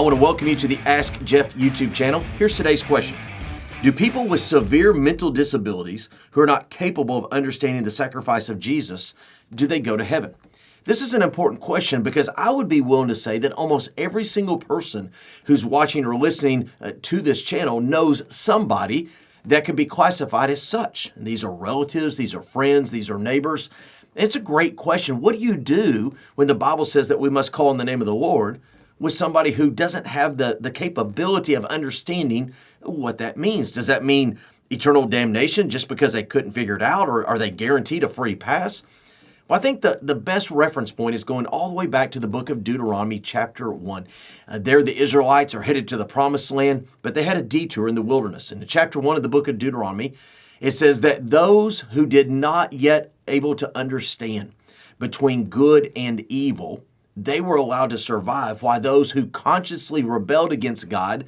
want to welcome you to the Ask Jeff YouTube channel. Here's today's question. Do people with severe mental disabilities who are not capable of understanding the sacrifice of Jesus, do they go to heaven? This is an important question because I would be willing to say that almost every single person who's watching or listening to this channel knows somebody that could be classified as such. And these are relatives, these are friends, these are neighbors. It's a great question. What do you do when the Bible says that we must call on the name of the Lord with somebody who doesn't have the capability of understanding what that means? Does that mean eternal damnation just because they couldn't figure it out, or are they guaranteed a free pass? Well, I think the best reference point is going all the way back to the book of Deuteronomy chapter 1. There the Israelites are headed to the promised land, but they had a detour in the wilderness. In chapter 1 of the book of Deuteronomy, it says that those who did not yet able to understand between good and evil, they were allowed to survive, while those who consciously rebelled against God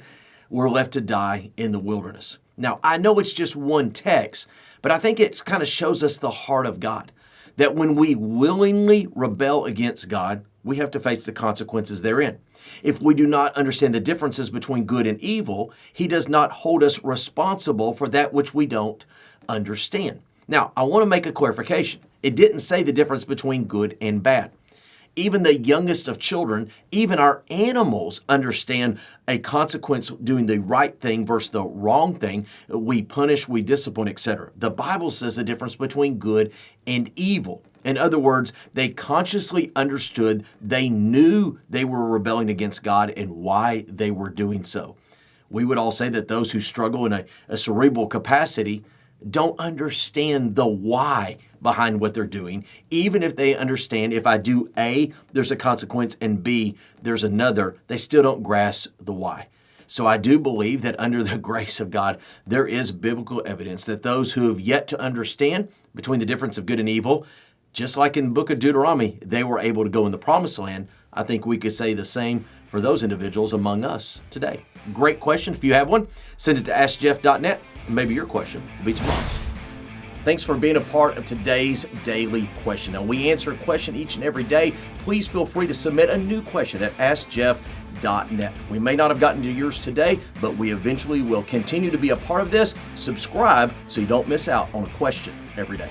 were left to die in the wilderness. Now, I know it's just one text, but I think it kind of shows us the heart of God, that when we willingly rebel against God, we have to face the consequences therein. If we do not understand the differences between good and evil, He does not hold us responsible for that which we don't understand. Now, I want to make a clarification. It didn't say the difference between good and bad. Even the youngest of children, even our animals understand a consequence doing the right thing versus the wrong thing. We punish, we discipline, etc. The Bible says the difference between good and evil. In other words, they consciously understood, they knew they were rebelling against God and why they were doing so. We would all say that those who struggle in a cerebral capacity don't understand the why behind what they're doing. Even if they understand, if I do A, there's a consequence, and B, there's another, they still don't grasp the why. So I do believe that under the grace of God, there is biblical evidence that those who have yet to understand between the difference of good and evil, just like in the book of Deuteronomy, they were able to go in the promised land. I think we could say the same for those individuals among us today. Great question. If you have one, send it to AskJeff.net, and maybe your question will be tomorrow's. Thanks for being a part of today's daily question. Now, we answer a question each and every day. Please feel free to submit a new question at AskJeff.net. We may not have gotten to yours today, but we eventually will continue to be a part of this. Subscribe so you don't miss out on a question every day.